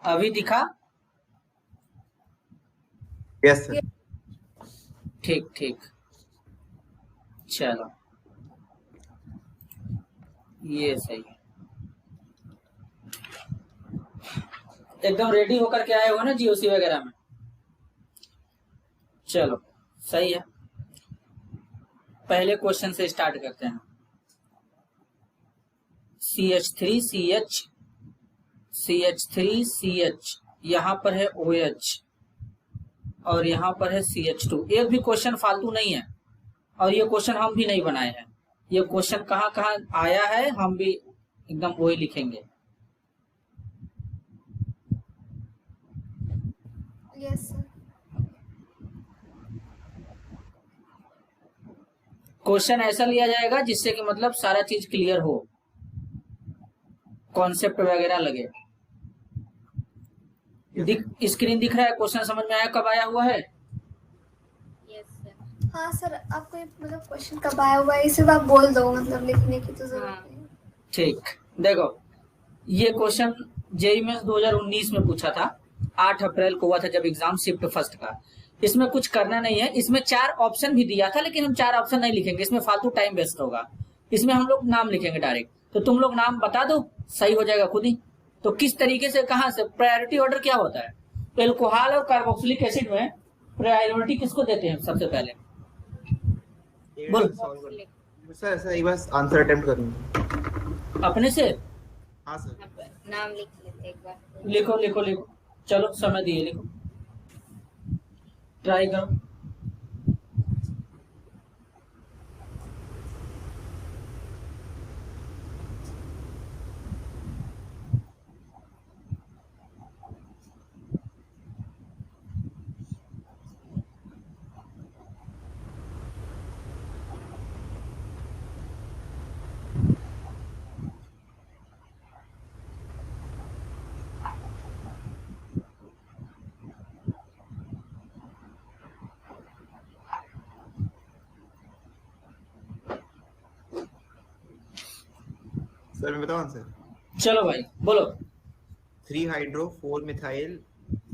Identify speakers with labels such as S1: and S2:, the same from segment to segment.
S1: अभी दिखा?
S2: Yes sir.
S1: ठीक ठीक, चलो ये सही है। एकदम रेडी होकर के आए हो ना जीओसी वगैरह में? चलो सही है। पहले क्वेश्चन से स्टार्ट करते हैं। CH3CH CH3CH, यहाँ पर है OH और यहाँ पर है CH2। एक भी क्वेश्चन फालतू नहीं है और ये क्वेश्चन हम भी नहीं बनाए हैं। ये क्वेश्चन कहाँ कहाँ आया है हम भी एकदम वही लिखेंगे।
S3: Yes sir.
S1: क्वेश्चन ऐसा लिया जाएगा जिससे कि मतलब सारा चीज क्लियर हो, कॉन्सेप्ट वगैरह लगे। स्क्रीन दिख रहा है? क्वेश्चन समझ में आया कब आया हुआ है?
S3: हाँ सर, आपको मतलब क्वेश्चन कब आया हुआ है इसे आप बोल दो, मतलब लिखने की तो जरूरत नहीं।
S1: ठीक, देखो ये क्वेश्चन जेईई मेंस 2019 में पूछा था। 8 अप्रैल को हुआ था जब एग्जाम शिफ्ट फर्स्ट का। इसमें कुछ करना नहीं है, इसमें 4 ऑप्शन भी दिया था लेकिन हम 4 ऑप्शन नहीं लिखेंगे, इसमें फालतू टाइम वेस्ट होगा। इसमें हम लोग नाम लिखेंगे डायरेक्ट। तो तुम लोग नाम बता दो, सही हो जाएगा खुद ही। तो किस तरीके से, कहाँ से प्रायोरिटी ऑर्डर क्या होता है? एल्कोहल और कार्बोक्सिलिक एसिड में प्रायोरिटी किसको देते हैं सबसे पहले? बोल
S2: सर ऐसा एक बार आंसर अटेम्प्ट करूंगा
S1: अपने से।
S2: हाँ सर।
S4: नाम लिख लेते एक बार।
S1: लिखो लिखो लिखो, चलो समय दिए, लिखो, ट्राई करो।
S2: सर मैं बताऊं आंसर?
S1: चलो भाई बोलो।
S2: 3 हाइड्रो 4 मिथाइल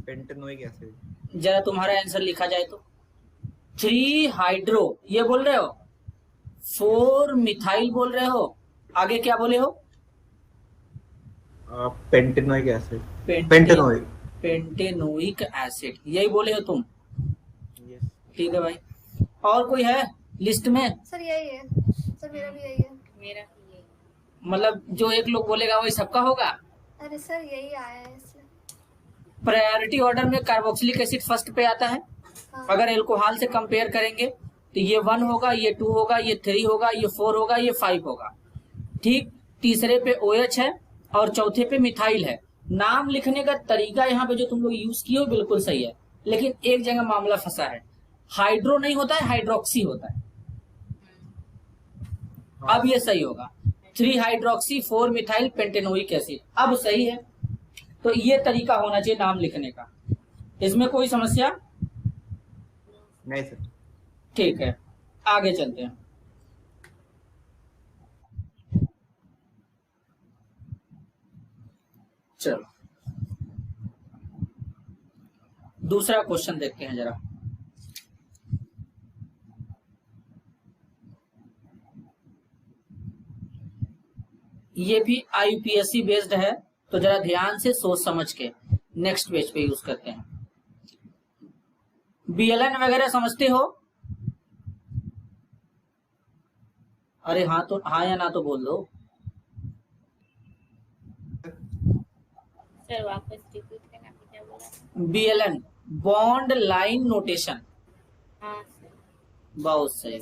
S2: पेंटेनोइक एसिड।
S1: जरा तुम्हारा आंसर लिखा जाए तो। 3 हाइड्रो ये बोल रहे हो, 4 मिथाइल बोल रहे हो, आगे क्या बोले हो?
S2: Pentanoic acid.
S1: पेंटेनोइक एसिड, यही बोले हो तुम?
S2: यस।
S1: ठीक है भाई। और कोई है लिस्ट में?
S3: सर यही है सर, मेरा भी यही है।
S4: मेरा भी यही।
S1: मतलब जो एक लोग बोलेगा वही सबका होगा?
S3: अरे सर यही आया है इसलिए।
S1: प्रायोरिटी ऑर्डर में कार्बोक्सिलिक एसिड फर्स्ट पे आता है।
S3: हाँ।
S1: अगर एल्कोहल से कंपेयर करेंगे तो ये 1 होगा, ये 2 होगा, ये 3 होगा, ये 4 होगा, ये 5 होगा। ठीक, तीसरे पे OH है और चौथे पे मिथाइल है। नाम लिखने का तरीका यहाँ पे जो तुम लोग यूज किए हो बिल्कुल सही है, लेकिन एक जगह मामला फंसा है। हाइड्रो नहीं होता है, हाइड्रोक्सी होता है। अब ये सही होगा, 3 हाइड्रोक्सी 4 मिथाइल पेंटेनोइक एसिड, अब सही है। तो ये तरीका होना चाहिए नाम लिखने का। इसमें कोई समस्या
S2: नहीं सर।
S1: ठीक है, आगे चलते हैं। चलो दूसरा क्वेश्चन देखते हैं जरा। ये भी IUPAC बेस्ड है, तो जरा ध्यान से सोच समझ के नेक्स्ट पेज पे यूज करते हैं। BLN वगैरह समझते हो? अरे हाँ तो हाँ या ना तो बोल दो।
S4: सर वापस रिपीट करना, क्या बोला?
S1: BLN bond line notation.
S4: हाँ सर।
S1: बहुत सही।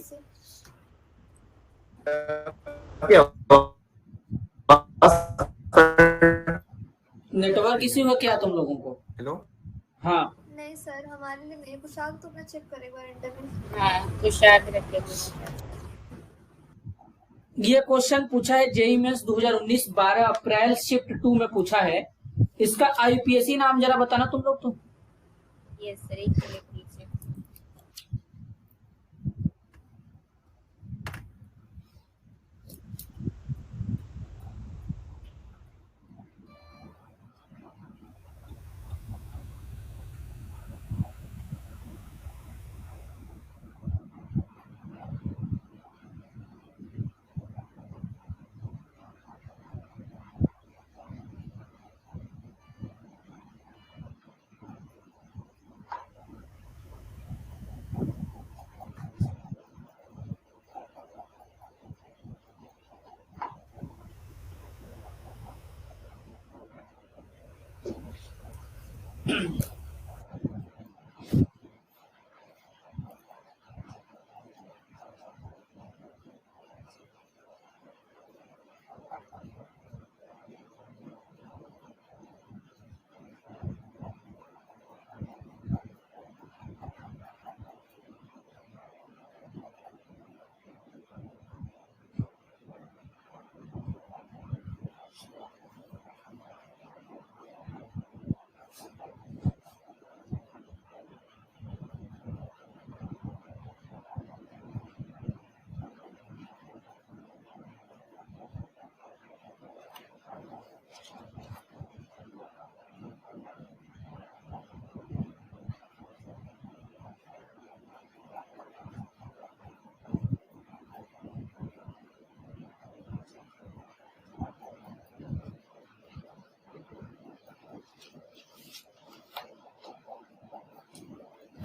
S1: नेटवर्क इश्यू है क्या तुम लोगों को?
S2: हेलो।
S1: हाँ
S3: नहीं सर, हमारे लिए नहीं। कुशाग तो मैं चेक करेगा इंटरनेट।
S4: हाँ कुशाग रखे।
S1: ये क्वेश्चन पूछा है जेईई मेंस 2019 12 अप्रैल शिफ्ट 2 में पूछा है। इसका IUPAC नाम जरा बताना तुम लोग तो।
S4: यस सर, एक मिनट लीजिए।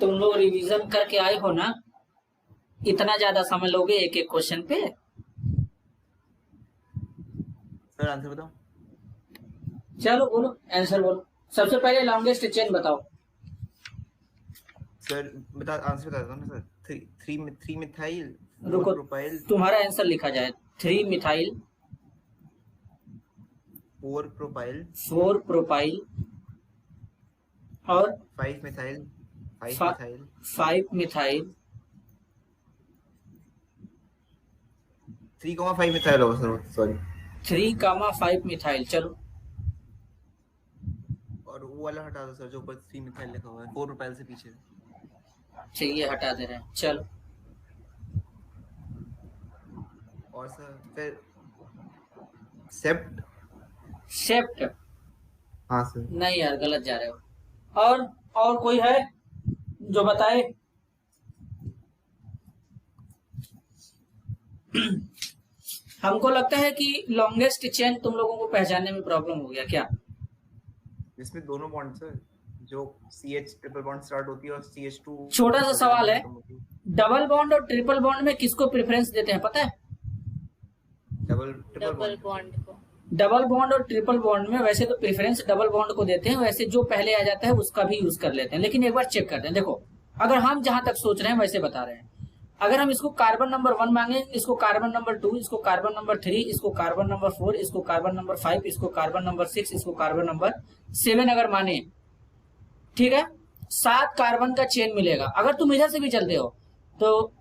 S1: तुम लोग रिवीजन करके आए हो ना, इतना ज्यादा समय लोगे एक एक क्वेश्चन पे?
S2: सर आंसर बताओ।
S1: चलो बोलो, आंसर बोलो। सबसे पहले लॉन्गेस्ट चेन बताओ।
S2: सर आंसर बता दो ना सर। थ्री मिथाइल
S1: रुको,
S2: प्रोपाइल
S1: तुम्हारा आंसर लिखा जाए। 3 मिथाइल
S2: 4 प्रोपाइल
S1: 4 प्रोपाइल और
S2: 5 मिथाइल 5
S1: फा-
S2: मिथाइल
S1: 5 मिथाइल
S2: 3,5 मिथाइल होगा सर, सॉरी।
S1: 3,5 मिथाइल। चलो
S2: और वो वाला हटा दो सर जो ऊपर 3 मिथाइल लिखा हुआ है 4 प्रोपाइल से पीछे।
S1: चाहिए, हटा दे रहे हैं। चलो
S2: और सर फिर सेप्ट।
S1: सेप्ट
S2: हाँ सर।
S1: नहीं यार, गलत जा रहे हो। और कोई है जो बताए? हमको लगता है कि लॉन्गेस्ट चेन तुम लोगों को पहचानने में प्रॉब्लम हो गया क्या?
S2: इसमें दोनों बॉन्ड सर, जो CH ट्रिपल बॉन्ड स्टार्ट होती है और CH2।
S1: छोटा सा सवाल है, डबल बॉन्ड और ट्रिपल बॉन्ड में किसको प्रेफरेंस देते हैं पता है?
S2: Triple
S4: double
S2: bond.
S4: बॉन्ड को।
S1: डबल बॉन्ड और ट्रिपल बॉन्ड में वैसे तो प्रेफरेंस डबल बॉन्ड को देते हैं, वैसे जो पहले आ जाता है उसका भी यूज कर लेते हैं। लेकिन एक बार चेक करते हैं। देखो, अगर हम जहां तक सोच रहे हैं वैसे बता रहे हैं। अगर हम इसको कार्बन नंबर 1 मांगे, इसको कार्बन नंबर 2, इसको कार्बन नंबर 3, इसको कार्बन नंबर 4, इसको कार्बन नंबर 5, इसको कार्बन नंबर 6, इसको कार्बन नंबर 7 अगर माने, ठीक है, 7 कार्बन का चेन मिलेगा। अगर तुम इधर से भी चलते हो तो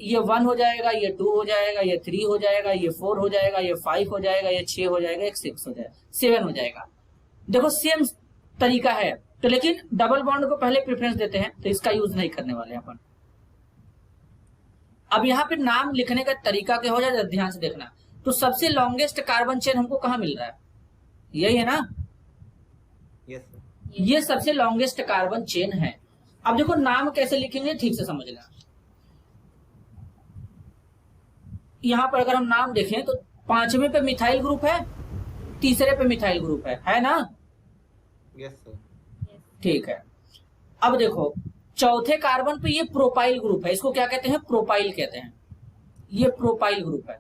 S1: ये 1 हो जाएगा, ये 2 हो जाएगा, ये 3 हो जाएगा, ये 4 हो जाएगा, ये 5 हो जाएगा, ये 6 हो जाएगा, एक 6 हो जाएगा, 7 हो जाएगा। देखो सेम तरीका है। तो लेकिन डबल बॉन्ड को पहले प्रेफरेंस देते हैं, तो इसका यूज नहीं करने वाले अपन। अब यहाँ पे नाम लिखने का तरीका क्या हो जाए, ध्यान से देखना। तो सबसे लॉन्गेस्ट कार्बन चेन हमको कहाँ मिल रहा है? यही है ना?
S2: Yes sir.
S1: ये सबसे लॉन्गेस्ट कार्बन चेन है। अब देखो नाम कैसे लिखेंगे ठीक से समझना। यहां पर अगर हम नाम देखें तो 5वें पे मिथाइल ग्रुप है, 3रे पे मिथाइल ग्रुप है ना?
S2: Yes sir.
S1: ठीक है। अब देखो चौथे कार्बन पे ये प्रोपाइल ग्रुप है, इसको क्या कहते हैं? प्रोपाइल कहते हैं। ये प्रोपाइल ग्रुप है।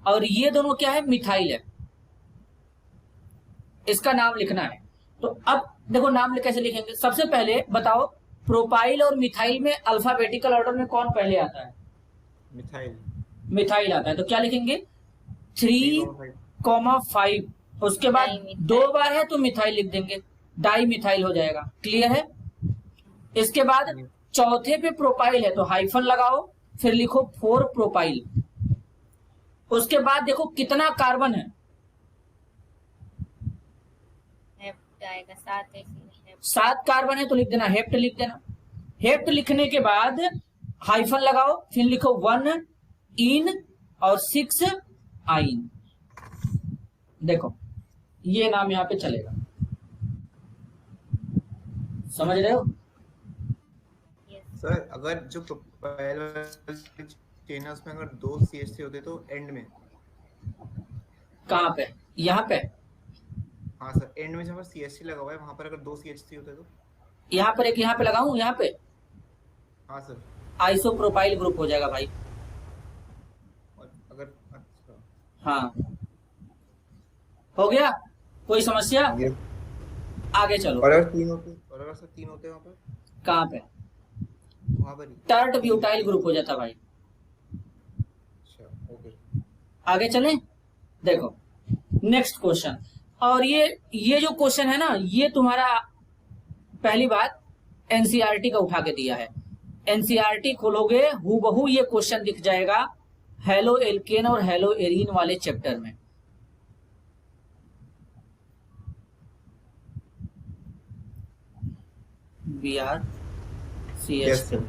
S1: और ये दोनों क्या है? मिथाइल है। इसका नाम लिखना है। तो अब देखो नाम कैसे लिखेंगे। सबसे पहले बताओ, प्रोपाइल और मिथाइल में अल्फाबेटिकल ऑर्डर में कौन पहले आता है?
S2: मिथाइल।
S1: मिथाइल आता है। तो क्या लिखेंगे? 3,5। उसके बाद
S4: डाइमिथाइल।
S1: 2 बार है तो मिथाइल लिख देंगे, डाई मिथाइल हो जाएगा। क्लियर है? इसके बाद चौथे पे प्रोपाइल है तो हाइफन लगाओ, फिर लिखो 4 प्रोपाइल। उसके बाद देखो कितना कार्बन है?
S4: हेप्ट आएगा 7 ऐसे।
S1: 7 कार्बन है तो लिख देना, हेप्ट लिख देना। हेप्ट लिखने के बाद हाइफन लगाओ, फिर लिखो 1 इन और 6 आइन। देखो ये नाम यहां पे चलेगा। समझ रहे हो?
S2: सर अगर जो प्रोपाइल चेन है उसमें अगर 2 CH3 होते तो एंड में।
S1: कहां पे? यहाँ पे?
S2: हाँ सर, एंड में जहाँ पर CH3 लगा हुआ है वहां पर अगर 2 CH3 होते तो।
S1: यहाँ पर एक यहाँ पे लगाऊं, यहाँ पे
S2: हाँ सर।
S1: आइसोप्रोपाइल ग्रुप हो जाएगा भाई।
S2: और अगर अच्छा
S1: हाँ हो गया? कोई समस्या? आगे चलो।
S2: और अगर तीन होते, और अगर सर तीन होते वहाँ पर,
S1: कहाँ पे?
S2: वहाँ पर ही।
S1: टर्ट ब्यूटाइल ग्रुप हो जाता भाई।
S2: अच्छा ओके।
S1: आगे चलें, देखो नेक्स्ट क्वेश्चन। और ये जो क्वेश्चन है ना, ये तुम्हारा पहली बात एनसीईआरटी का उठा के दिया है। एनसीईआरटी खोलोगे हूबहू ये क्वेश्चन दिख जाएगा हेलो एल्केन और हेलो एरीन वाले चैप्टर में। B R C H
S2: yes
S1: two.
S2: Sir.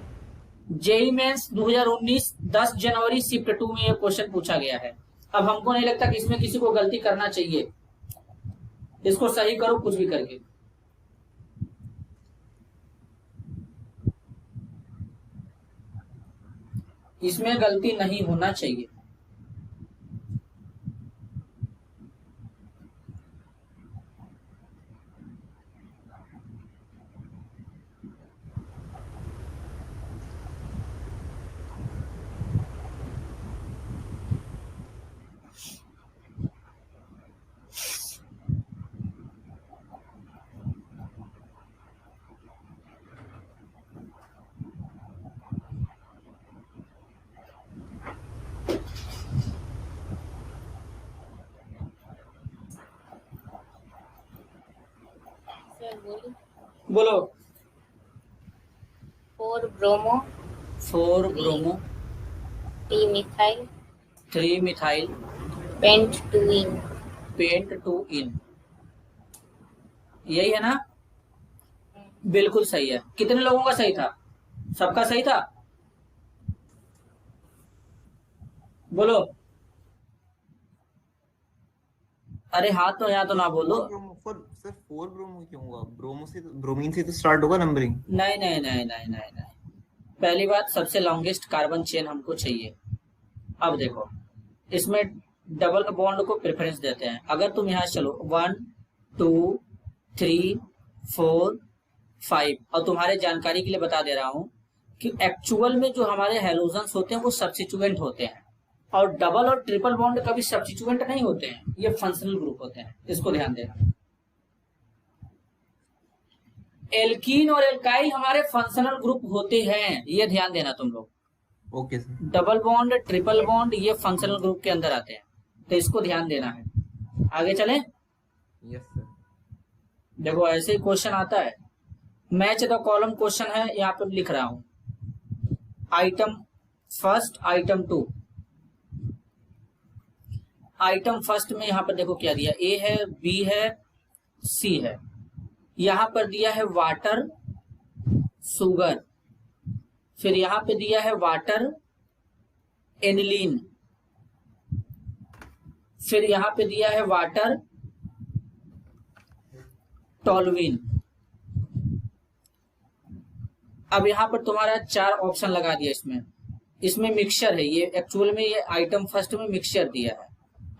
S1: JEE Mains 2019 10 जनवरी शिफ्ट 2 में ये क्वेश्चन पूछा गया है। अब हमको नहीं लगता कि इसमें किसी को गलती करना चाहिए, इसको सही करो कुछ भी करके। इसमें गलती नहीं होना चाहिए।
S4: सर बोलो।
S1: बोलो।
S4: 4 bromo
S1: 4 bromo
S4: 3 methyl
S1: 3 methyl
S4: paint 2 इन।
S1: पेंट 2 इन, यही है ना? बिल्कुल सही है। कितने लोगों का सही था? सबका सही था? बोलो। अरे हाथ तो यहाँ तो ना बोलो।
S2: सर 4 ब्रोमो क्यों हुआ? ब्रोमो से ब्रोमीन से तो स्टार्ट होगा नंबरिंग।
S1: नहीं नहीं नहीं नहीं नहीं नहीं, पहली बात सबसे लॉन्गेस्ट कार्बन चेन हमको चाहिए। अब देखो इसमें डबल बॉन्ड को प्रेफरेंस देते हैं। अगर तुम यहाँ चलो 1 2 3 4 5, और तुम्हारे जानकारी के लिए बता दे रहा हूं कि एक्चुअल में जो हमारे हेलोजन्स होते हैं वो सब्स्टिट्यूएंट होते हैं, और डबल और ट्रिपल बॉन्ड कभी सब्स्टिट्यूएंट नहीं होते हैं, ये फंक्शनल ग्रुप होते हैं, इसको ध्यान देना। एल्कीन और एल्काइल हमारे फंक्शनल ग्रुप होते हैं, ये ध्यान देना तुम लोग।
S2: Okay sir.
S1: Double bond triple bond ये फंक्शनल ग्रुप के अंदर आते हैं, तो इसको ध्यान देना है। आगे चलें।
S2: Yes sir.
S1: देखो ऐसे ही क्वेश्चन आता है, मैच द कॉलम क्वेश्चन है, यहाँ पे लिख रहा हूं item first item 2। Item first में यहाँ पर देखो क्या दिया, ए है बी है सी है, यहाँ पर दिया है वाटर सुगर, फिर यहाँ पे दिया है वाटर एनिलीन, फिर यहाँ पे दिया है वाटर टोलुइन। अब यहाँ पर तुम्हारा 4 ऑप्शन लगा दिया इसमें मिक्सचर है, ये एक्चुअल में ये आइटम फर्स्ट में मिक्सचर दिया है,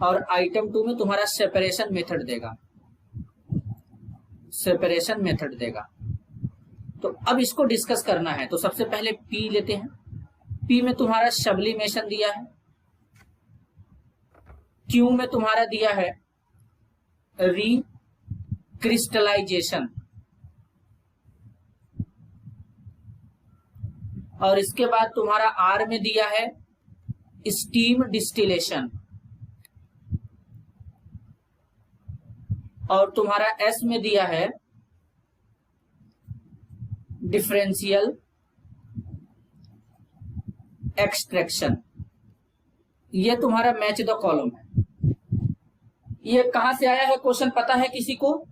S1: और आइटम 2 में तुम्हारा सेपरेशन मेथड देगा, सेपरेशन मेथड देगा। तो अब इसको डिस्कस करना है, तो सबसे पहले पी लेते हैं। पी में तुम्हारा सब्लिमेशन दिया है, क्यू में तुम्हारा दिया है रिक्रिस्टलाइजेशन, और इसके बाद तुम्हारा आर में दिया है स्टीम डिस्टिलेशन, और तुम्हारा एस में दिया है डिफरेंशियल एक्सट्रैक्शन। ये तुम्हारा मैच द कॉलम है। ये कहां से आया है क्वेश्चन पता है किसी को?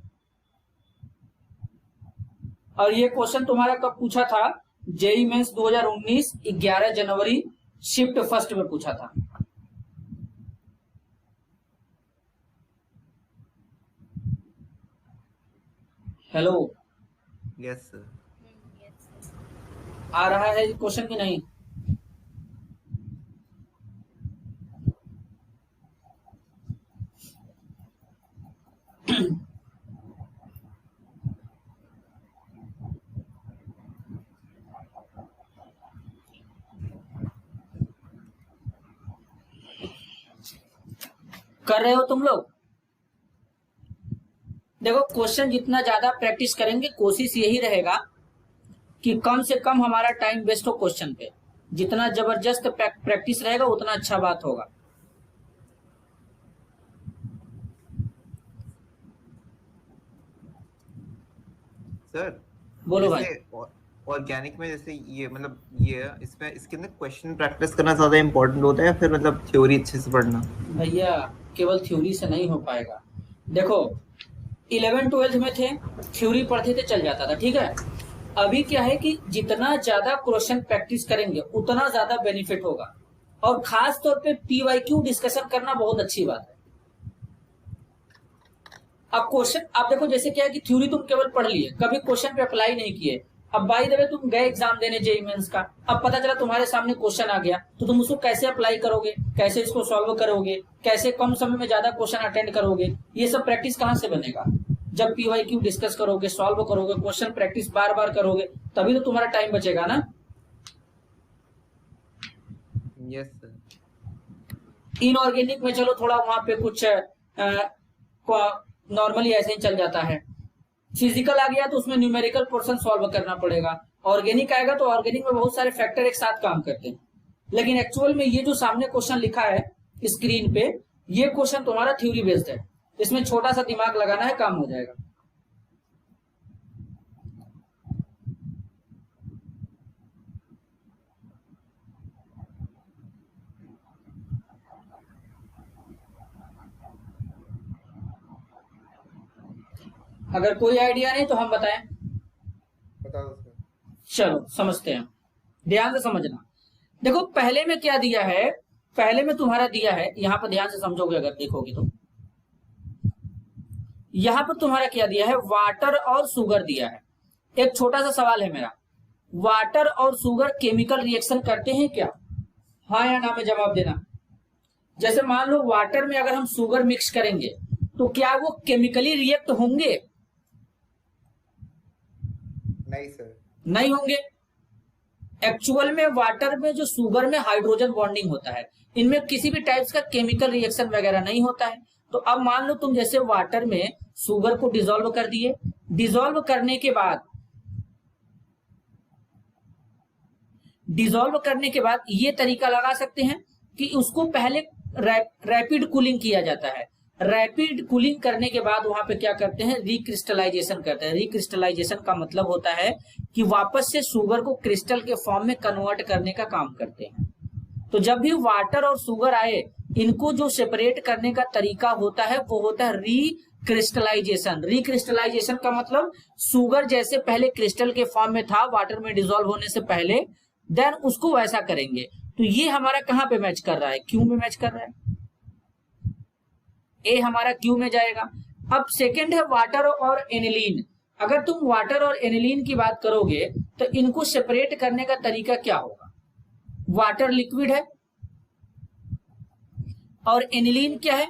S1: और ये क्वेश्चन तुम्हारा कब पूछा था? जेई मेंस 2019 11 जनवरी शिफ्ट फर्स्ट में पूछा था। Hello,
S2: yes sir.
S1: आ रहा है क्वेश्चन की नहीं? कर रहे हो तुम लोग? देखो क्वेश्चन जितना ज्यादा प्रैक्टिस करेंगे, कोशिश यही रहेगा कि कम से कम हमारा टाइम वेस्ट हो क्वेश्चन पे। जितना जबरदस्त प्रैक्टिस रहेगा उतना अच्छा बात होगा।
S2: सर
S1: बोलो भाई।
S2: ऑर्गेनिक में जैसे ये मतलब ये इसमें इसके अंदर क्वेश्चन प्रैक्टिस करना ज्यादा इंपॉर्टेंट होता है या फिर मतलब थ्योरी अच्छे से पढ़ना?
S1: भैया केवल थ्योरी से नहीं हो पाएगा। देखो 11-12 में थे, थ्योरी पढ़ते थे चल जाता था, ठीक है। अभी क्या है कि जितना ज्यादा क्वेश्चन प्रैक्टिस करेंगे उतना ज्यादा बेनिफिट होगा, और खास तौर पे पीवाईक्यू डिस्कशन करना बहुत अच्छी बात है। अब क्वेश्चन आप देखो, जैसे क्या है कि थ्योरी तुम केवल पढ़ लिए, कभी क्वेश्चन पे अप्लाई नहीं किए। अब बाय द वे तुम गए एग्जाम देने जेईई मेंस का, अब पता चला तुम्हारे सामने क्वेश्चन आ गया, तो तुम उसको कैसे अप्लाई करोगे, कैसे इसको सॉल्व करोगे, कैसे कम समय में ज्यादा क्वेश्चन अटेंड करोगे, ये सब प्रैक्टिस कहाँ से बनेगा? जब पीवाईक्यू डिस्कस करोगे, सॉल्व करोगे, क्वेश्चन प्रैक्टिस बार बार करोगे, तभी तो तुम्हारा टाइम बचेगा ना।
S2: Yes sir.
S1: इनऑर्गेनिक में चलो थोड़ा वहां पे कुछ नॉर्मली ऐसे ही चल जाता है। फिजिकल आ गया तो उसमें न्यूमेरिकल पोर्शन सॉल्व करना पड़ेगा। ऑर्गेनिक आएगा तो ऑर्गेनिक में बहुत सारे फैक्टर एक साथ काम करते हैं, लेकिन एक्चुअल में ये जो सामने क्वेश्चन लिखा है स्क्रीन पे, ये क्वेश्चन तुम्हारा थ्योरी बेस्ड है। इसमें छोटा सा दिमाग लगाना है, काम हो जाएगा। अगर कोई आइडिया नहीं तो हम बताएं।
S2: बता दो सर।
S1: चलो समझते हैं, ध्यान से समझना। देखो पहले में क्या दिया है, पहले में तुम्हारा दिया है, यहां पर ध्यान से समझोगे अगर देखोगे तो, यहां पर तुम्हारा क्या दिया है, वाटर और शुगर दिया है। एक छोटा सा सवाल है मेरा, वाटर और शुगर केमिकल रिएक्शन करते हैं क्या? हाँ या ना में जवाब देना। जैसे मान लो वाटर में अगर हम शुगर मिक्स करेंगे तो क्या वो केमिकली रिएक्ट होंगे?
S2: नहीं सर।
S1: नहीं होंगे। एक्चुअल में वाटर में जो शुगर में हाइड्रोजन बॉन्डिंग होता है, इनमें किसी भी टाइप्स का केमिकल रिएक्शन वगैरह नहीं होता है। तो अब मान लो तुम जैसे वाटर में शुगर को डिसॉल्व कर दिए, डिसॉल्व करने के बाद ये तरीका लगा सकते हैं कि उसको पहले रैपिड कूलिंग किया जाता है। रैपिड कूलिंग करने के बाद वहां पे क्या करते हैं, रिक्रिस्टलाइजेशन करते हैं। रिक्रिस्टलाइजेशन का मतलब होता है कि वापस से शुगर को क्रिस्टल के फॉर्म में कन्वर्ट करने का काम करते हैं। तो जब भी वाटर और शुगर आए, इनको जो सेपरेट करने का तरीका होता है वो होता है रिक्रिस्टलाइजेशन। रिक्रिस्टलाइजेशन का मतलब शुगर जैसे पहले क्रिस्टल के फॉर्म में था वाटर में डिसॉल्व होने से पहले, देन उसको वैसा करेंगे। तो ये हमारा कहां पे मैच कर रहा है, क्यू में मैच कर रहा है। ए हमारा क्यू में जाएगा। अब सेकंड है वाटर और एनिलीन। अगर तुम वाटर और एनिलीन की बात करोगे तो इनको सेपरेट करने का तरीका क्या होगा? वाटर लिक्विड है और एनिलीन क्या है,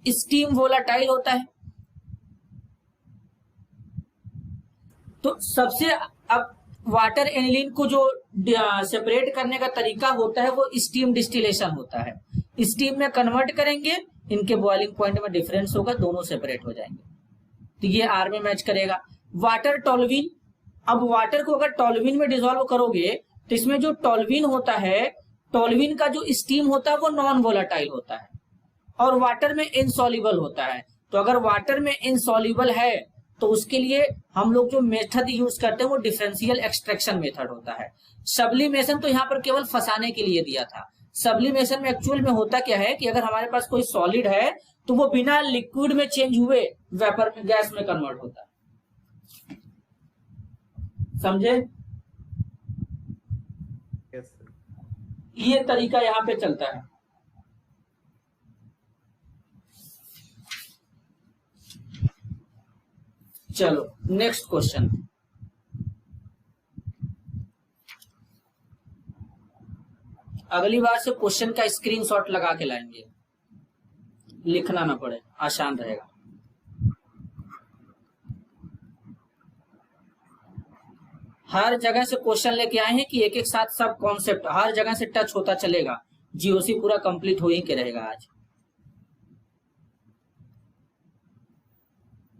S1: स्टीम वोलाटाइल होता है। तो सबसे अब वाटर एनिलीन को जो सेपरेट करने का तरीका होता है वो स्टीम डिस्टिलेशन होता है। स्टीम में कन्वर्ट करेंगे, इनके बॉइलिंग पॉइंट में डिफरेंस होगा, दोनों सेपरेट हो जाएंगे। तो ये आर में मैच करेगा। वाटर टॉल्यूइन, अब वाटर को अगर टॉल्यूइन में डिसॉल्व करोगे तो इसमें जो टॉल्यूइन होता है, टॉल्यूइन का जो स्टीम होता है वो नॉन वोलाटाइल होता है और वाटर में इनसॉल्युबल होता है। तो अगर वाटर में इनसॉल्युबल है तो उसके लिए हम लोग जो मेथड यूज करते हैं वो डिफरेंशियल एक्सट्रैक्शन मेथड होता है। सब्लिमेशन तो यहाँ पर केवल फंसाने के लिए दिया था। सब्लिमेशन में एक्चुअल में होता क्या है कि अगर हमारे पास कोई सॉलिड है तो वो बिना लिक्विड में चेंज हुए वेपर में, गैस में कन्वर्ट होता है। समझे?
S2: Yes sir.
S1: ये तरीका यहाँ पे चलता है। चलो नेक्स्ट क्वेश्चन। अगली बार से क्वेश्चन का स्क्रीनशॉट लगा के लाएंगे, लिखना ना पड़े, आसान रहेगा। हर जगह से क्वेश्चन लेके आए हैं कि एक एक साथ सब कॉन्सेप्ट हर जगह से टच होता चलेगा। जीओसी पूरा कंप्लीट हो ही के रहेगा आज।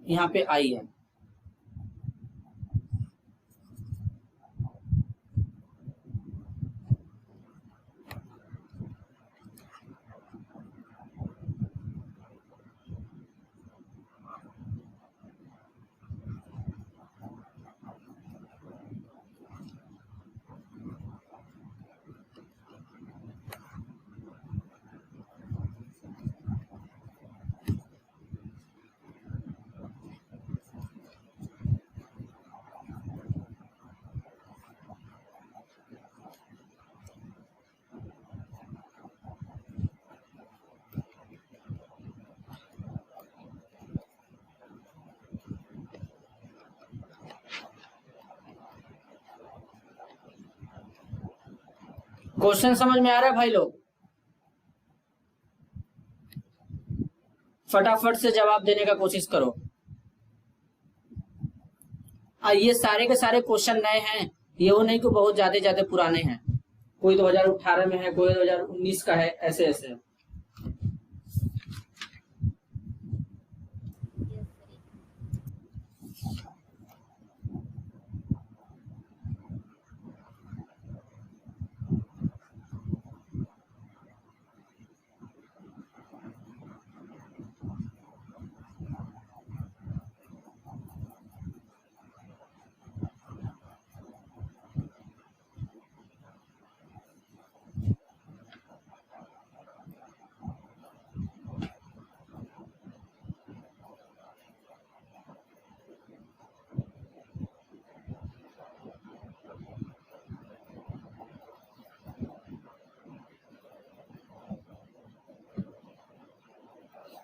S1: यहाँ पे आई है। क्वेश्चन समझ में आ रहा है भाई लोग? फटाफट से जवाब देने का कोशिश करो। ये सारे के सारे क्वेश्चन नए हैं, ये वो नहीं कि बहुत ज्यादा पुराने हैं। कोई 2018 में है, कोई 2019 का है, ऐसे ऐसे।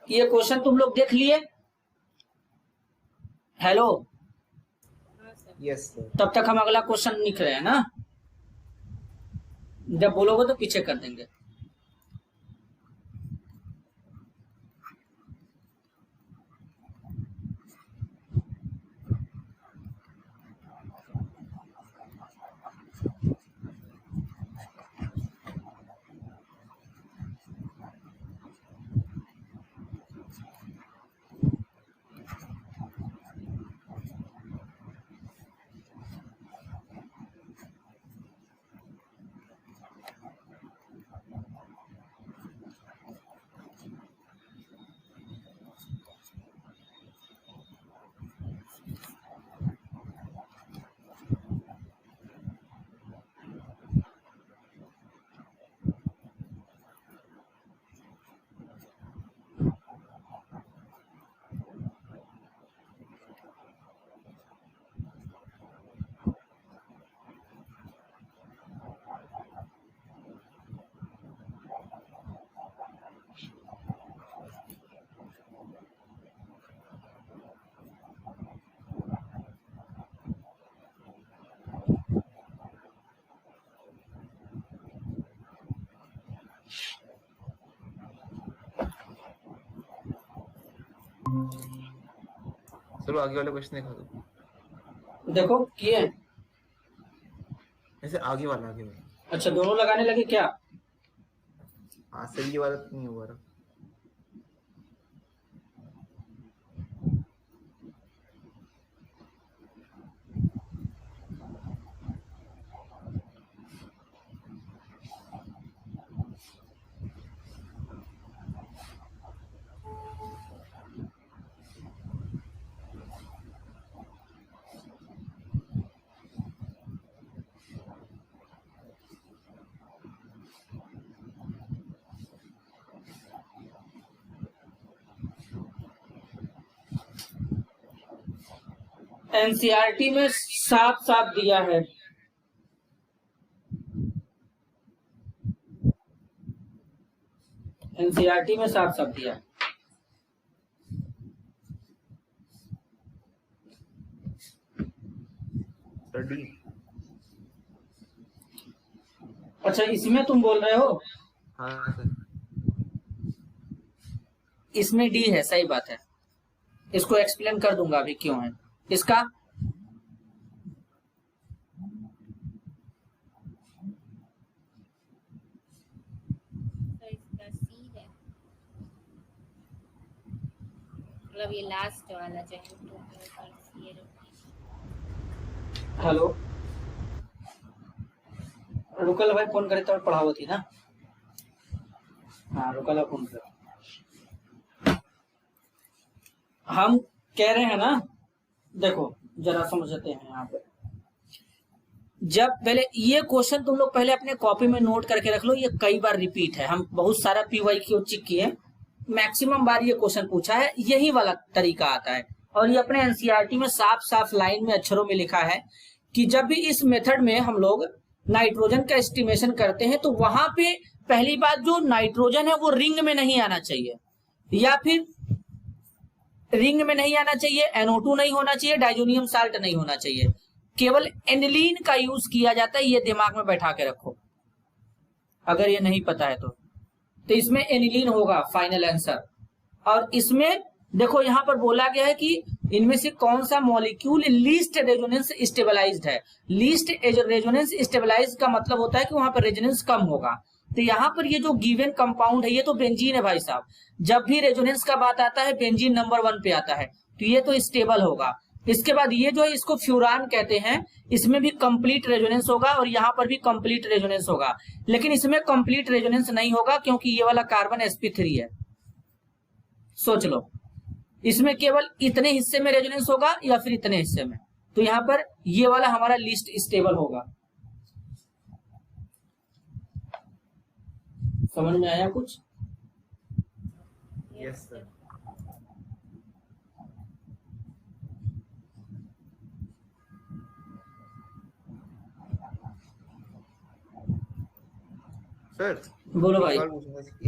S1: ये क्वेश्चन तुम लोग देख लिए? हेलो,
S4: हाँ सर।
S2: Yes sir.
S1: तब तक हम अगला क्वेश्चन लिख रहे हैं ना, जब बोलोगे तो पीछे कर देंगे।
S2: चलो आगे वाला क्वेश्चन दिखा दो।
S1: देखो किए।
S2: ऐसे आगे वाला।
S1: अच्छा, दोनों लगाने लगे क्या?
S2: हाँ सर, ये वाला तो नहीं हुआ रहा।
S1: एनसीईआरटी में साफ साफ दिया है। एनसीईआरटी में साफ साफ दिया है।
S2: डी।
S1: अच्छा, इसमें तुम बोल रहे हो?
S2: हाँ सर।
S1: इसमें डी है, सही बात है। इसको एक्सप्लेन कर दूंगा अभी क्यों है इसका।
S4: सर इसका सी है। मतलब ये लास्ट वाला जो है तो ये
S1: हेलो, रुकल भाई फोन करे तो पढ़ाओ थी ना। हाँ रुकल फोन कर। हम कह रहे हैं ना, देखो जरा समझते हैं यहाँ पे। जब पहले ये क्वेश्चन तुम लोग पहले अपने कॉपी में नोट करके रख लो, ये कई बार रिपीट है, हम बहुत सारा PYQ चेक किए, मैक्सिमम बार ये क्वेश्चन पूछा है, यही वाला तरीका आता है। और ये अपने एनसीईआरटी में साफ साफ लाइन में अक्षरों में लिखा है कि जब भी इस मेथड में हम लोग नाइट्रोजन का एस्टिमेशन करते हैं तो वहां पे पहली बात जो नाइट्रोजन है वो रिंग में नहीं आना चाहिए, या फिर रिंग में नहीं आना चाहिए, NO2 नहीं होना चाहिए, डाइजोनियम साल्ट नहीं होना चाहिए, केवल एनिलीन का यूज किया जाता है। ये दिमाग में बैठा के रखो, अगर ये नहीं पता है तो इसमें एनिलीन होगा फाइनल आंसर। और इसमें देखो यहां पर बोला गया है कि इनमें से कौन सा मॉलिक्यूल लीस्ट रेजोनेंस स्टेबलाइज्ड है। लीस्ट रेजोनेंस स्टेबलाइज्ड का मतलब होता है कि वहां पर रेजोनेंस कम होगा। तो यहाँ पर ये जो गिवन कंपाउंड है ये तो बेंजीन है भाई साहब। जब भी रेजोनेंस का बात आता है बेंजीन नंबर 1 पे आता है, तो ये तो स्टेबल होगा। इसके बाद ये जो है इसको फ्यूरान कहते हैं, इसमें भी कंप्लीट रेजोनेंस होगा और यहाँ पर भी कंप्लीट रेजोनेंस होगा, लेकिन इसमें कंप्लीट रेजोनेंस नहीं होगा क्योंकि ये वाला कार्बन sp3 है। सोच लो, इसमें केवल इतने हिस्से में रेजोनेंस होगा या फिर इतने हिस्से में, तो यहाँ पर ये वाला हमारा लिस्ट स्टेबल होगा। समझ में आया कुछ?
S2: Yes sir. सर
S1: बोलो भाई।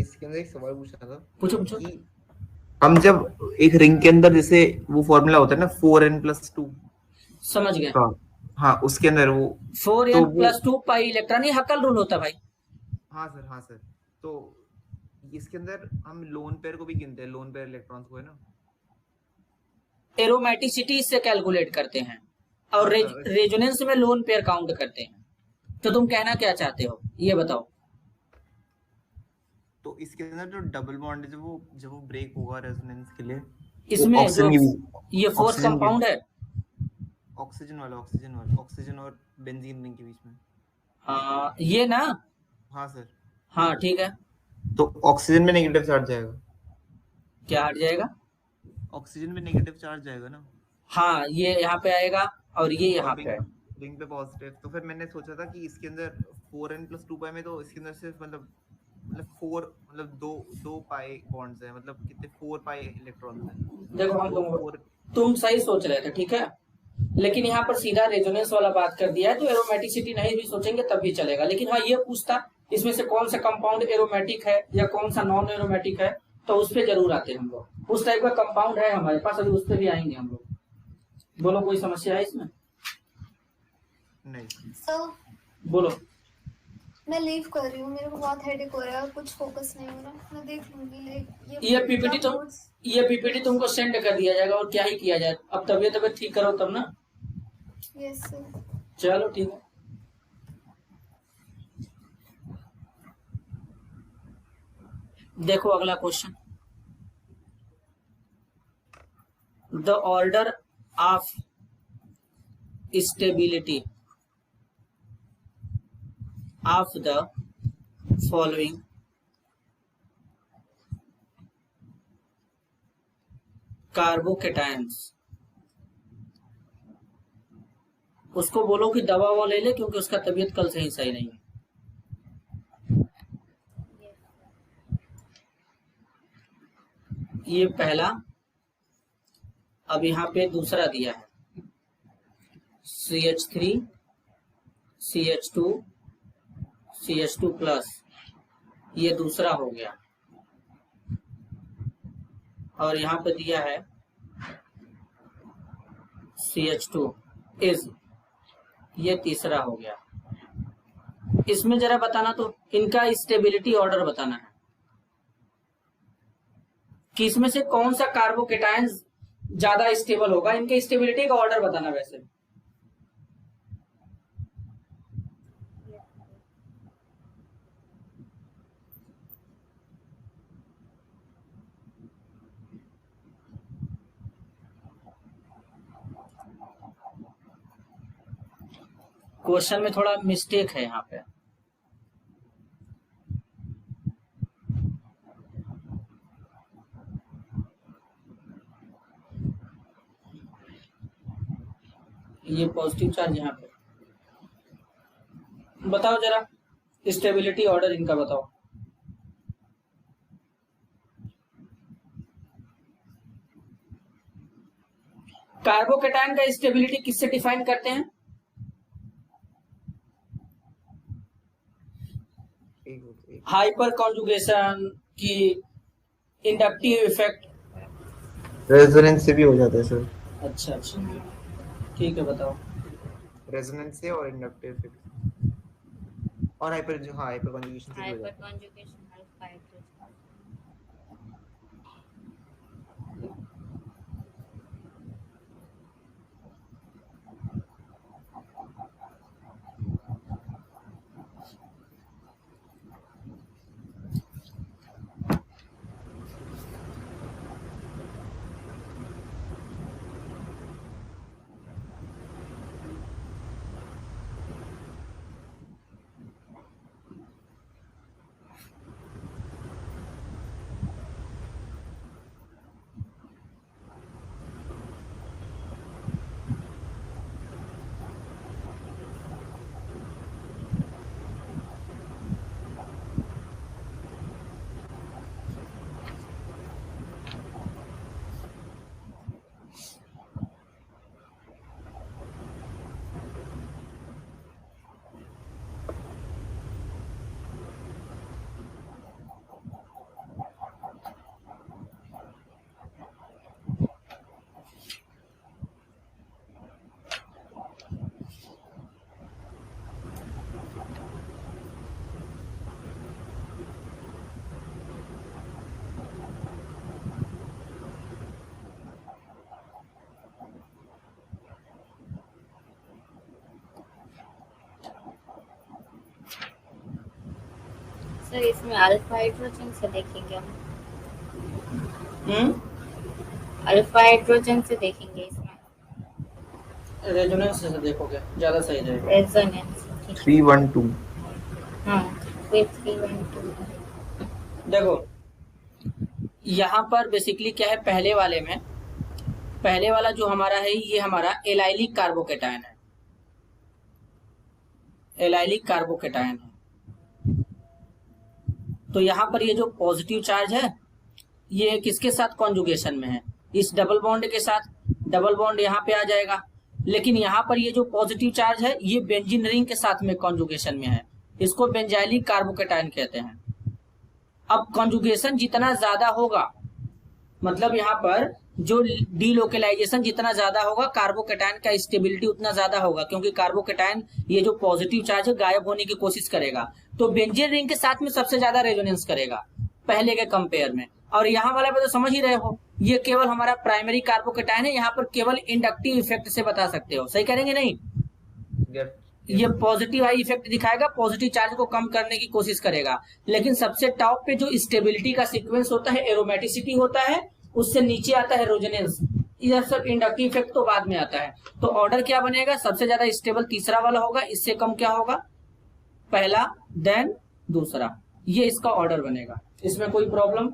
S2: इसके अंदर एक सवाल पूछना था।
S1: पूछो पूछो।
S2: कि हम जब एक रिंग के अंदर जैसे वो फॉर्मूला होता है ना 4n+2,
S1: समझ गए।
S2: हाँ उसके अंदर वो
S1: 4n+2 पाई इलेक्ट्रॉन, ये हकल रूल होता है भाई।
S2: हाँ सर। तो इसके अंदर हम लोन पेयर को भी गिनते हैं, लोन पेयर इलेक्ट्रॉन्स को, है ना?
S1: एरोमेटिसिटी से कैलकुलेट करते हैं और रेजोनेंस में लोन पेयर काउंट करते हैं। तो तुम कहना क्या चाहते हो ये बताओ।
S2: तो इसके अंदर जो डबल बॉन्ड है जब वो ब्रेक होगा रेजोनेंस के लिए,
S1: इसमें जो ये फोर्थ
S2: ऑक्सीजन
S1: कंपाउंड है,
S2: ऑक्सीजन और बेंजीन रिंग के बीच में।
S1: हाँ ये ना।
S2: हाँ सर।
S1: हाँ ठीक है।
S2: तो ऑक्सीजन में नेगेटिव चार्ज जाएगा।
S1: क्या हट जाएगा?
S2: ऑक्सीजन में नेगेटिव चार्ज जाएगा ना।
S1: हाँ ये यहाँ पे आएगा और ये यहाँ पे आएगा।
S2: रिंग पे पॉजिटिव। तो फिर मैंने सोचा था कि इसके अंदर 4n+2 पाई में तो इसके अंदर सिर्फ मतलब 4 मतलब दो पाई बॉन्ड्स हैं, मतलब कितने 4 पाई इलेक्ट्रॉन्स हैं।
S1: देखो हम तुम सही सोच रहे थे, ठीक है, लेकिन यहाँ पर सीधा रेजोनेंस वाला बात कर दिया है, तो एरोमेटिसिटी नहीं भी सोचेंगे तब भी चलेगा। लेकिन हाँ ये पूछता इसमें से कौन सा कंपाउंड एरोमेटिक है या कौन सा नॉन एरोमेटिक है, तो उस पर जरूर आते हैं हम लोग। उस टाइप का कंपाउंड है हमारे पास, अभी उस पर भी आएंगे हम लोग। बोलो कोई समस्या है इसमें?
S2: नहीं
S3: सर
S1: बोलो।
S3: मैं लीव कर रही हूँ, मेरे को बहुत हेडेक हो रहा है, कुछ फोकस नहीं हो रहा। मैं देख लूंगी।
S1: ये पीपीटी तुमको सेंड कर दिया जाएगा और क्या ही किया जाए। अब तबियत ठीक करो तब ना।
S3: Yes sir.
S1: चलो ठीक है। देखो अगला question, the order of stability of the following कार्बोकेटायंस। उसको बोलो कि दवा वो ले ले क्योंकि उसका तबीयत कल से ही सही नहीं है। ये पहला, अब यहाँ पे दूसरा दिया है CH3 CH2 CH2+, ये दूसरा हो गया। और यहाँ पे दिया है CH2 इज, ये तीसरा हो गया। इसमें जरा बताना तो इनका स्टेबिलिटी ऑर्डर बताना है कि इसमें से कौन सा कार्बोकेटायन ज्यादा स्टेबल होगा। इनके स्टेबिलिटी का ऑर्डर बताना। वैसे क्वेश्चन में थोड़ा मिस्टेक है यहाँ पे। ये पॉजिटिव चार्ज यहाँ पे, बताओ जरा स्टेबिलिटी ऑर्डर इनका बताओ। कार्बोकेटायन का स्टेबिलिटी किससे डिफाइन करते हैं? हाइपर कॉन्जुगेशन की इंडक्टिव इफेक्ट।
S2: रेजोनेंस से भी हो जाता है सर।
S1: अच्छा अच्छा, ठीक है बताओ।
S2: रेजोनेंस से और इंडक्टिव इफेक्ट और हाइपर कॉन्जुगेशन से भी हो
S4: हाइपर
S2: जाता है।
S4: Conjugation alpha hydrogen. सर इसमें अल्फा हाइड्रोजन से देखेंगे हम। अल्फा हाइड्रोजन से देखेंगे इसमें।
S1: रेजोनेंस से देखोगे ज्यादा सही रहेगा।
S4: रेजोनेंस
S2: 312
S4: हाँ, फिर 312।
S1: देखो यहाँ पर बेसिकली क्या है, पहले वाले में, पहले वाला जो हमारा है ये हमारा एलाइलिक कार्बोकेटायन है, एलाइलिक कार्बोकेटायन है। तो यहाँ पर ये जो पॉजिटिव चार्ज है ये किसके साथ कॉन्जुगेशन में है? इस डबल बॉन्ड के साथ। डबल बॉन्ड यहाँ पे आ जाएगा, लेकिन यहाँ पर ये जो पॉजिटिव चार्ज है ये बेंजीन रिंग के साथ में कॉन्जुगेशन में है, इसको बेंजाइलिक कार्बोकेटायन कहते हैं। अब कॉन्जुगेशन जितना ज्यादा होगा, मतलब यहाँ पर जो डीलोकेलाइजेशन जितना ज्यादा होगा, कार्बोकेटायन का स्टेबिलिटी उतना ज्यादा होगा, क्योंकि कार्बोकेटायन ये जो पॉजिटिव चार्ज है गायब होने की कोशिश करेगा, तो बेंजीन रिंग के साथ में सबसे ज्यादा रेजोनेंस करेगा पहले के कंपेयर में। और यहाँ वाला पे तो समझ ही रहे हो, ये केवल हमारा प्राइमरी कार्बोकेटायन है, यहाँ पर केवल इंडक्टिव इफेक्ट से बता सकते हो, सही करेंगे नहीं? ये पॉजिटिव आई इफेक्ट दिखाएगा, पॉजिटिव चार्ज को कम करने की कोशिश करेगा, लेकिन सबसे टॉप पे जो स्टेबिलिटी का सीक्वेंस होता है एरोमेटिसिटी होता है, उससे नीचे आता है रेजोनेंस, इधर सब इंडक्टिव इफेक्ट तो बाद में आता है। तो ऑर्डर क्या बनेगा? सबसे ज्यादा स्टेबल तीसरा वाला होगा, इससे कम क्या होगा? पहला, देन दूसरा, ये इसका ऑर्डर बनेगा। इसमें कोई प्रॉब्लम?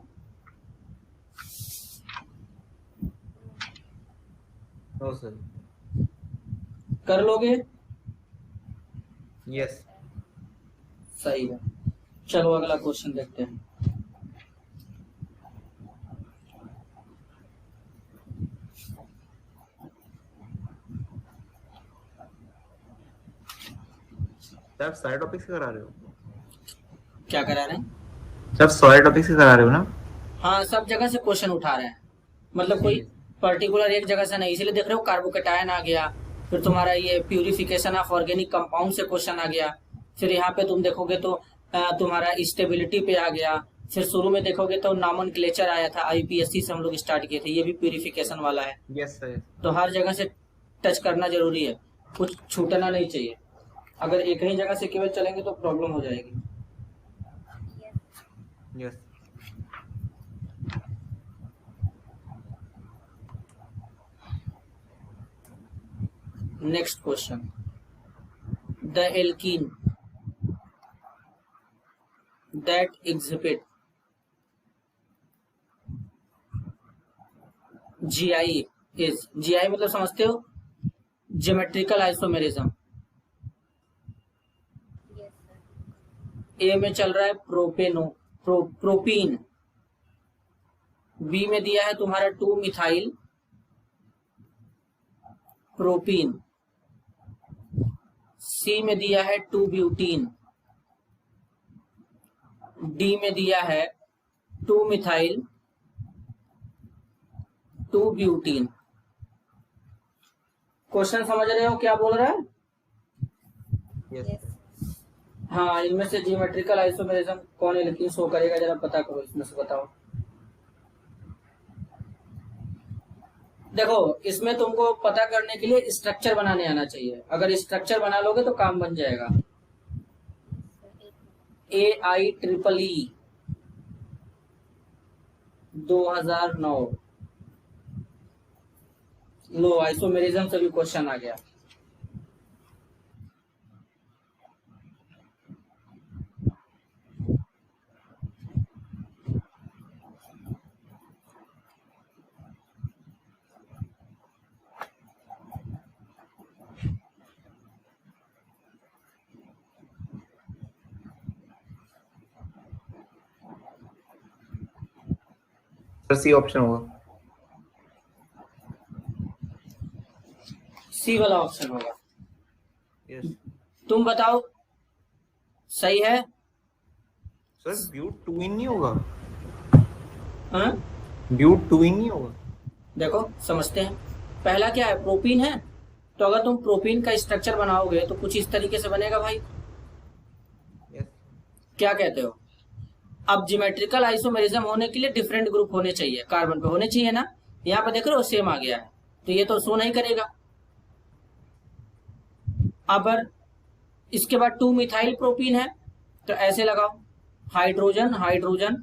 S2: No sir.
S1: कर लोगे?
S2: यस।
S1: सही है। चलो अगला क्वेश्चन देखते हैं।
S2: आप सारे टॉपिक से करा रहे हो?
S1: क्या करा रहे हैं?
S2: सब सारे टॉपिक से करा रहे हो ना?
S1: हाँ, सब जगह से क्वेश्चन उठा रहे हैं, मतलब कोई पर्टिकुलर एक जगह से नहीं, इसलिए देख रहे हो कार्बोकेटायन आ गया, फिर तुम्हारा ये प्यूरिफिकेशन ऑफ ऑर्गेनिक कंपाउंड से क्वेश्चन आ गया, फिर यहाँ पे तुम देखोगे तो तुम्हारा स्टेबिलिटी पे आ गया, फिर शुरू में देखोगे तो नॉमेनक्लेचर आया था, आईपीएससी से हम लोग स्टार्ट किए थे, ये भी प्यूरिफिकेशन वाला है।
S2: Yes sir.
S1: तो हर जगह से टच करना जरूरी है, कुछ छूटना नहीं चाहिए। अगर एक ही जगह से केवल चलेंगे तो प्रॉब्लम हो जाएगी।
S2: Yes.
S1: Next question, the alkene that exhibit GI is, GI मतलब समझते हो, ज्योमेट्रिकल आइसोमेरिज्म।
S4: Yes, sir.
S1: ए में चल रहा है प्रोपीन, बी में दिया है तुम्हारा 2 मिथाइल प्रोपीन, सी में दिया है 2 ब्यूटीन, डी में दिया है 2 मिथाइल 2 ब्यूटीन। क्वेश्चन समझ रहे हो क्या बोल रहा है?
S2: Yes
S4: Yes.
S1: हाँ, इनमें से जियोमेट्रिकल आइसोमेरिज्म कौन एल्कीन शो करेगा, जरा पता करो, इसमें से बताओ। देखो, इसमें तुमको पता करने के लिए स्ट्रक्चर बनाने आना चाहिए। अगर स्ट्रक्चर बना लोगे तो काम बन जाएगा। AIEEE 2009 लो, आइसोमेरिज्म से भी क्वेश्चन आ गया।
S2: सर सी ऑप्शन होगा।
S1: सी वाला ऑप्शन होगा।
S2: यस
S1: तुम बताओ, सही है?
S2: सर ब्यूट ट्विन नहीं होगा?
S1: हाँ?
S2: ब्यूट ट्विन नहीं होगा?
S1: देखो, समझते हैं। पहला क्या है, प्रोपीन है, तो अगर तुम प्रोपीन का स्ट्रक्चर बनाओगे तो कुछ इस तरीके से बनेगा भाई।
S2: यस
S1: क्या कहते हो? अब ज्योमेट्रिकल आइसोमेरिज्म होने के लिए डिफरेंट ग्रुप होने चाहिए, कार्बन पे होने चाहिए ना। यहाँ पे देख रहे हो सेम आ गया है, तो ये तो शो नहीं करेगा। अब इसके बाद 2 मिथाइल प्रोपीन है, तो ऐसे लगाओ, हाइड्रोजन हाइड्रोजन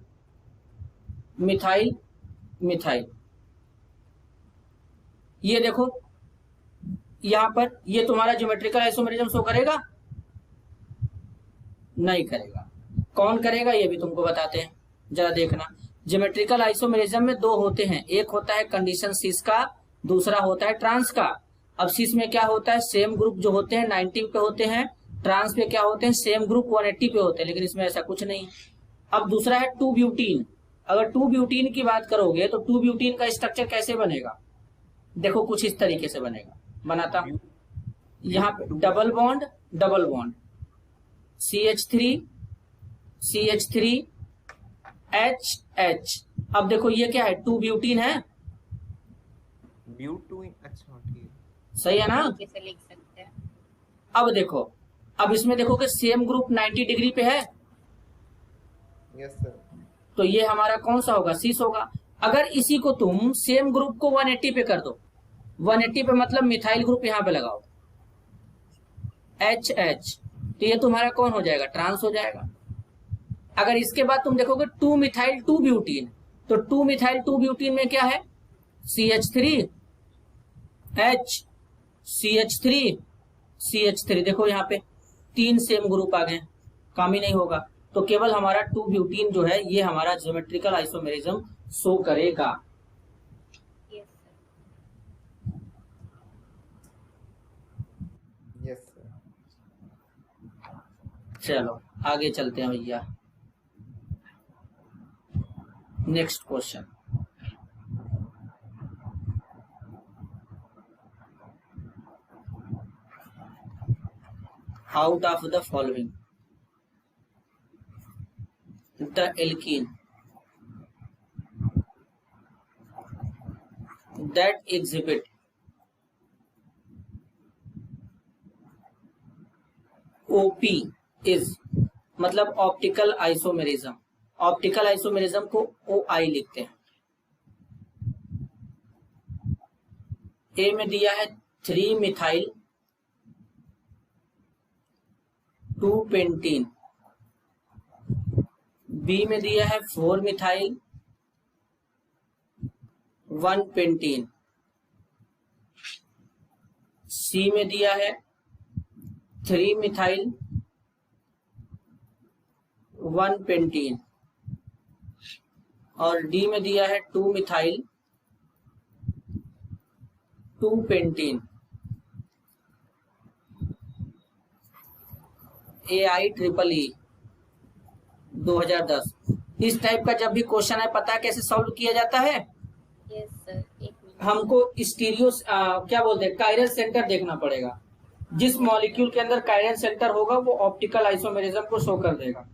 S1: मिथाइल मिथाइल। ये देखो, यहां पर ये तुम्हारा ज्योमेट्रिकल आइसोमेरिज्म शो करेगा? नहीं करेगा। कौन करेगा ये भी तुमको बताते हैं, जरा देखना। ज्योमेट्रिकल आइसोमेरिज्म में 2 होते हैं, एक होता है कंडीशन सिस का, दूसरा होता है ट्रांस का। अब सिस में क्या होता है, सेम ग्रुप जो होते हैं 90 पे होते हैं, ट्रांस पे क्या होते हैं, सेम ग्रुप 180 पे होते हैं, लेकिन इसमें ऐसा कुछ नहीं। अब दूसरा है 2 ब्यूटीन। अगर 2 ब्यूटीन की बात करोगे तो 2 ब्यूटीन का स्ट्रक्चर कैसे बनेगा? देखो, कुछ इस तरीके से बनेगा, बनाता हूं। यहाँ पे डबल बॉन्ड CH3 H। अब देखो ये क्या है, 2 ब्यूटीन है,
S2: ब्यूट ट्विन। अच्छा ठीक है।
S1: सही है ना?
S4: तरीके से लिख सकते हैं।
S1: अब देखो, अब इसमें देखोगे सेम ग्रुप 90 डिग्री पे है,
S2: यस सर।
S1: तो ये हमारा कौन सा होगा, सिस होगा। अगर इसी को तुम सेम ग्रुप को 180 पे कर दो, 180 पे मतलब मिथाइल ग्रुप यहाँ पे लगाओ HH, तो ये तुम्हारा कौन हो जाएगा, ट्रांस हो जाएगा। अगर इसके बाद तुम देखोगे 2 मिथाइल 2 ब्यूटीन, तो 2 मिथाइल 2 ब्यूटीन में क्या है, CH3 H CH3 देखो यहाँ पे 3 सेम ग्रुप आ गए, काम ही नहीं होगा। तो केवल हमारा 2 ब्यूटीन जो है ये हमारा ज्योमेट्रिकल आइसोमेरिज्म शो करेगा।
S4: Yes, sir.
S2: Yes sir.
S1: चलो आगे चलते हैं भैया, next question. Out of the following, the alkene that exhibit OP is, मतलब ऑप्टिकल आइसोमेरिज्म, ऑप्टिकल आइसोमेरिज्म को OI लिखते हैं। ए में दिया है 3 मिथाइल 2 पेंटीन, बी में दिया है 4 मिथाइल 1 पेंटीन, सी में दिया है 3 मिथाइल 1 पेंटीन, और डी में दिया है 2 मिथाइल 2 पेंटीन, AIEEE 2010। इस टाइप का जब भी क्वेश्चन है, पता है कैसे सॉल्व किया जाता है?
S4: यस सर, एक मिनट।
S1: हमको स्टीरियो क्या बोलते हैं, कायरल सेंटर देखना पड़ेगा। जिस मॉलिक्यूल के अंदर कायरल सेंटर होगा वो ऑप्टिकल आइसोमेरिज्म को शो कर देगा।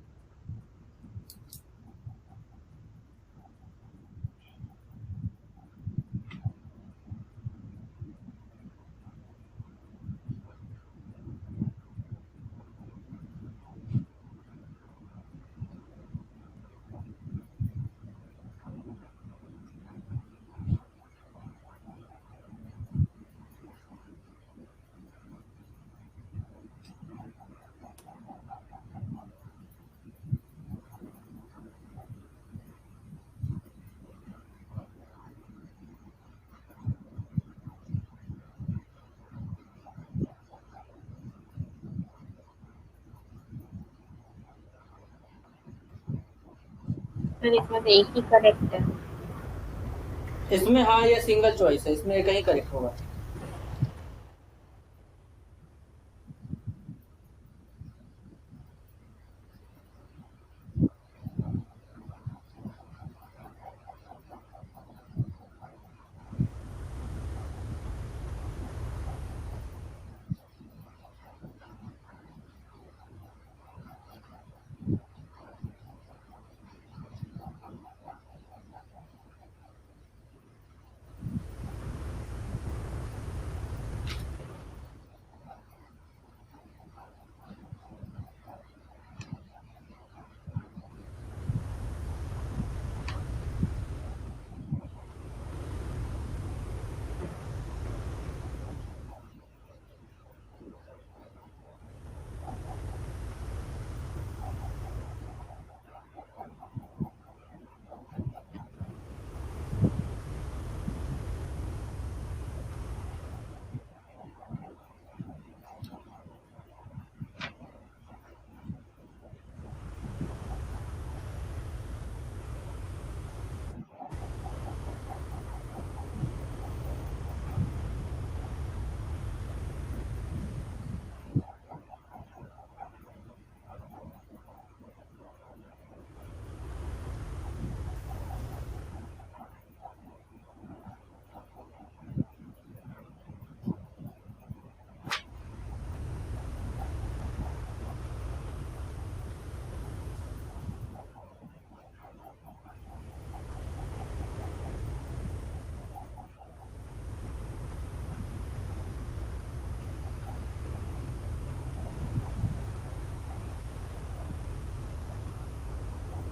S4: सर इसमें तो एक ही करेक्ट है।
S1: इसमें हाँ, ये सिंगल चॉइस है, इसमें एक ही करेक्ट होगा।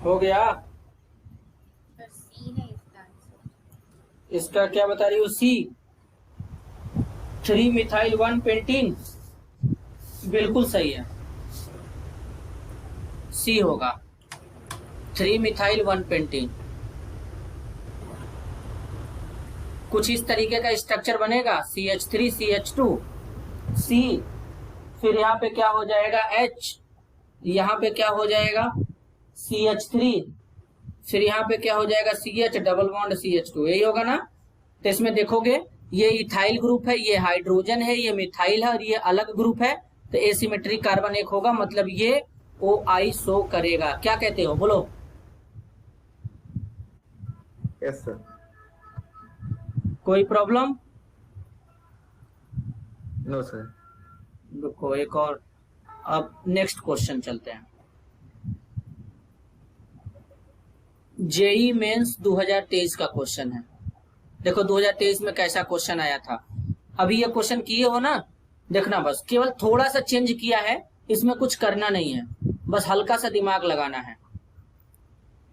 S1: हो गया?
S4: सर सी है इसका आंसर।
S1: इसका क्या बता रही हो? सी, 3 मिथाइल 1 पेंटीन, बिल्कुल सही है, सी होगा, 3 मिथाइल 1 पेंटीन। कुछ इस तरीके का स्ट्रक्चर बनेगा, CH3 CH2 C, फिर यहाँ पे क्या हो जाएगा H, यहाँ पे क्या हो जाएगा CH3, फिर यहाँ पे क्या हो जाएगा CH डबल बॉन्ड CH2, यही होगा ना? तो इसमें देखोगे ये इथाइल ग्रुप है, ये हाइड्रोजन है, ये मिथाइल है और ये अलग ग्रुप है, तो एसिमेट्रिक कार्बन एक होगा, मतलब ये OI शो करेगा। क्या कहते हो, बोलो?
S2: Yes sir.
S1: कोई प्रॉब्लम?
S2: No sir.
S1: रुको एक और, अब नेक्स्ट क्वेश्चन चलते हैं। जेई मेंस 2023 का क्वेश्चन है। देखो 2023 में कैसा क्वेश्चन आया था, अभी ये क्वेश्चन किए हो ना, देखना बस, केवल थोड़ा सा चेंज किया है, इसमें कुछ करना नहीं है, बस हल्का सा दिमाग लगाना है।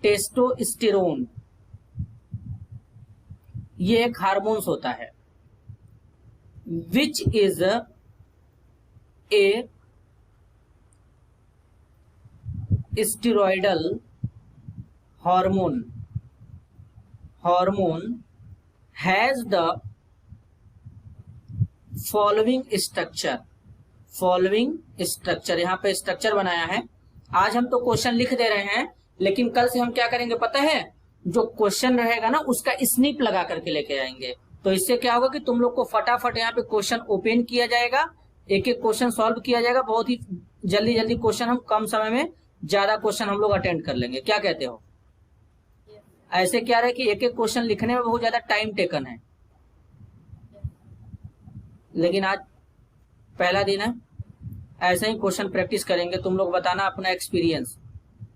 S1: टेस्टोस्टेरोन ये एक हार्मोन्स होता है, which is a steroidal hormone has the following structure following structure, यहाँ पे स्ट्रक्चर बनाया है। आज हम तो क्वेश्चन लिख दे रहे हैं, लेकिन कल से हम क्या करेंगे पता है, जो क्वेश्चन रहेगा ना उसका स्निप लगा करके लेके आएंगे। तो इससे क्या होगा कि तुम लोग को फटाफट यहाँ पे क्वेश्चन ओपन किया जाएगा, एक एक क्वेश्चन सॉल्व किया जाएगा, बहुत ही जल्दी जल्दी क्वेश्चन, हम कम समय में ज्यादा क्वेश्चन हम लोग अटेंड कर लेंगे। क्या कहते हो? ऐसे क्या रहे कि एक एक क्वेश्चन लिखने में बहुत ज्यादा टाइम टेकन है, लेकिन आज पहला दिन है, ऐसे ही क्वेश्चन प्रैक्टिस करेंगे। तुम लोग बताना अपना एक्सपीरियंस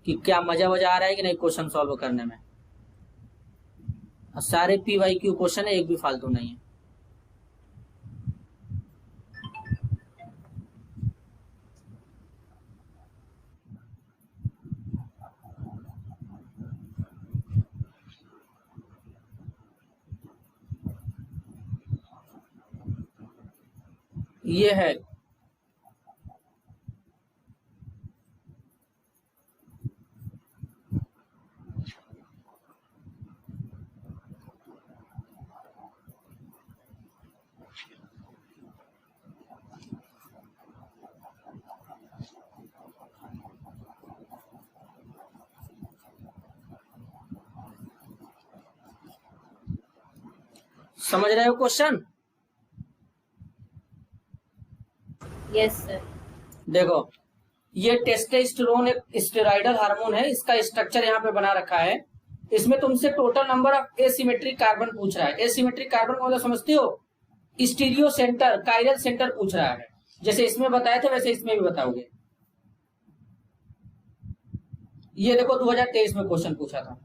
S1: कि क्या मजा आ रहा है कि नहीं क्वेश्चन सॉल्व करने में। सारे PYQ क्वेश्चन है, एक भी फालतू नहीं है। ये है समझ रहे हो क्वेश्चन?
S4: Yes sir.
S1: देखो ये टेस्टोस्टेरोन एक स्टेरॉइडल हार्मोन है, इसका स्ट्रक्चर यहाँ पे बना रखा है। इसमें तुमसे total number of asymmetric carbon पूछ रहा है। एसिमेट्रिक कार्बन को मतलब समझते हो? स्टीरियो सेंटर, कायरल सेंटर पूछ रहा है। जैसे इसमें बताए थे वैसे इसमें भी बताओगे। ये देखो 2023 में क्वेश्चन पूछा था,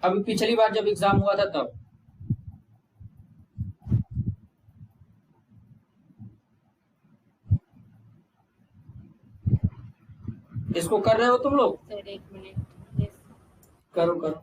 S1: अभी पिछली बार जब एग्जाम हुआ था तब। इसको कर रहे हो तुम लोग?
S4: सर एक मिनट। यस
S1: करो करो।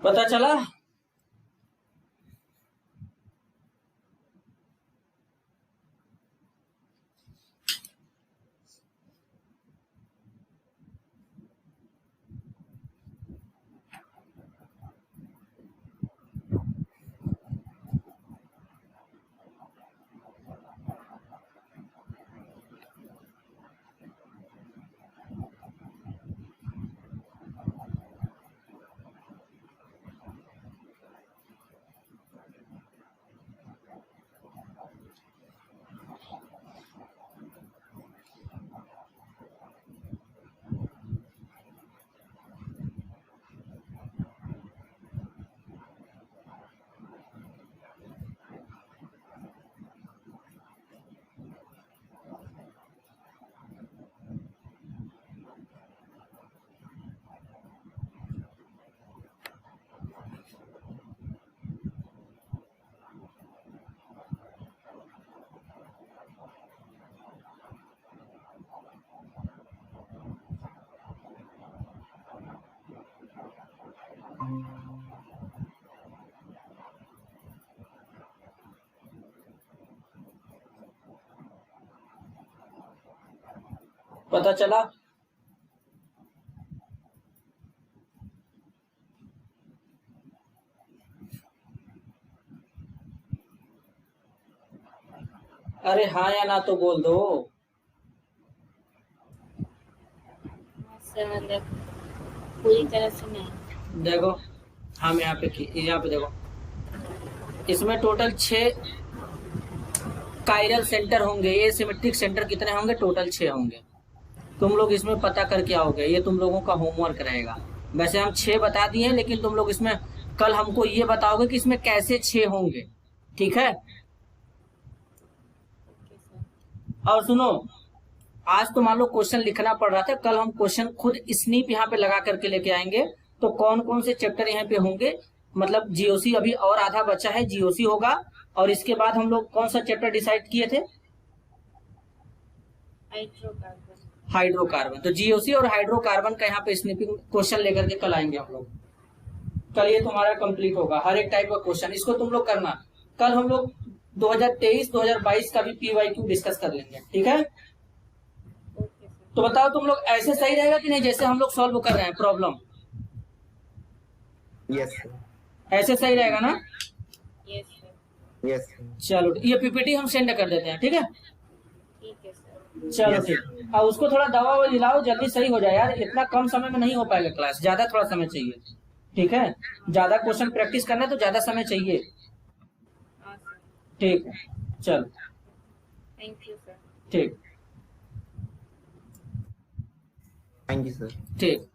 S1: पता चला? पता चला? अरे हाँ या ना तो बोल दो।
S4: सर मतलब पूरी तरह से नहीं।
S1: देखो हम यहाँ पे देखो, इसमें टोटल 6 कायरल सेंटर होंगे, ये सिमेट्रिक सेंटर कितने होंगे? टोटल 6 होंगे। तुम लोग इसमें पता करके आओगे, ये तुम लोगों का होमवर्क रहेगा। वैसे हम 6 बता दिए, लेकिन तुम लोग इसमें कल हमको ये बताओगे कि इसमें कैसे 6 होंगे, ठीक है?
S4: Okay sir.
S1: और सुनो, आज तो मान लो क्वेश्चन लिखना पड़ रहा था, कल हम क्वेश्चन खुद स्नीप यहाँ पे लगा करके लेके आएंगे। तो कौन कौन से चैप्टर यहाँ पे होंगे, मतलब जीओसी अभी और आधा बचा है, जीओसी होगा। और इसके बाद हम लोग कौन सा चैप्टर डिसाइड किए थे?
S4: हाइड्रोकार्बन।
S1: हाइड्रोकार्बन। तो जीओसी और हाइड्रोकार्बन का यहाँ पे स्नीपिंग क्वेश्चन लेकर के कल आएंगे हम लोग। कल ये तुम्हारा कंप्लीट होगा, हर एक टाइप का क्वेश्चन, इसको तुम लोग करना। कल हम लोग 2023-2022 का भी पीवाईक्यू डिस्कस कर लेंगे, ठीक है?
S4: Okay sir.
S1: तो बताओ तुम लोग, ऐसे सही रहेगा कि नहीं जैसे हम लोग सॉल्व कर रहे हैं प्रॉब्लम?
S2: यस सर,
S1: ऐसे सही रहेगा ना?
S4: Yes sir.
S2: Yes sir.
S1: चलो ये पीपीटी हम सेंड कर देते हैं, ठीक है?
S4: ठीक है सर।
S1: चलो
S2: Yes.
S1: ठीक। और उसको थोड़ा दवा ववा दिलाओ, जल्दी सही हो जाए यार, इतना कम समय में नहीं हो पाएगा क्लास, ज्यादा थोड़ा समय चाहिए, ठीक है? ज्यादा क्वेश्चन प्रैक्टिस करना है तो ज्यादा समय चाहिए,
S4: हाँ सर।
S1: ठीक है? चलो
S4: थैंक यू सर।
S1: ठीक
S2: थैंक यू सर।
S1: ठीक।